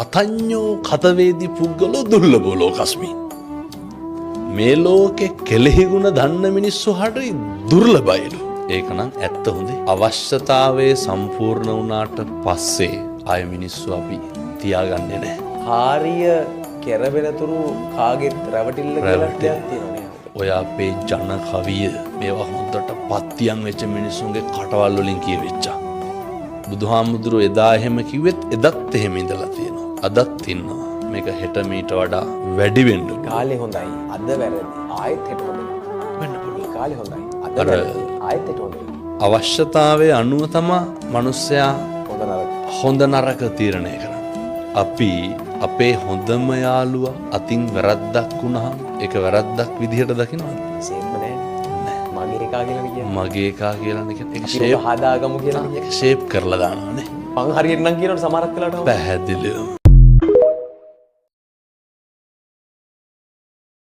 අතඤ්ඤෝ කතවේදි පුද්ගලෝ දුර්ලභෝ ලෝකස්මි. මේ ලෝකේ කෙලෙහි ගුණ දන්න මිනිස්සු හරි දුර්ලභයිලු. ඒකනම් ඇත්ත හොඳේ. අවශ්‍යතාවයේ සම්පූර්ණ වුණාට පස්සේ ආය මිනිස්සු අපි තියාගන්නේ නැහැ. කාර්ය කෙරවෙනතුරු කාගෙත් රැවටිල්ල කියලා දෙයක් තියෙනවා. ඔය අපේ ජන කවිය මේවා හොඳට පත්තියන් වෙච්ච මිනිස්සුන්ගේ කටවල් වලින් කියවෙච්චා. බුදුහාමුදුරුවෝ එදා එහෙම කිව්වෙත් එදත් එහෙම ඉඳලා තියෙනවා. අදත් ඉන්නවා. මේක හෙට මීට වඩා වැඩි වෙන්න. කාලේ හොඳයි. අද වැරදි. ආයෙත් හෙට හොඳයි. වෙන්න පුළුවන්. කාලේ හොඳයි. අද වැරදි. ආයෙත් හෙට හොඳයි. අවශ්‍යතාවයේ අනුව තමයි මිනිස්සයා හොඳ නරක. හොඳ නරක තීරණය කරන්නේ. අපි අපේ හොඳම යාළුවා අතින් වැරද්දක් වුණාම ඒක වැරද්දක් විදිහට දකිනවද? සේක්ම නෑනේ. මගේ එකා කියලා කියන්නේ. මගේ එකා කියලා නේ. ඒක අපි ෂේප් හදාගමු කියලා. ඒක ෂේප් කරලා දානවානේ. මං හරියට නම් කියනකොට සමහරක් වෙලාවට පැහැදිලිව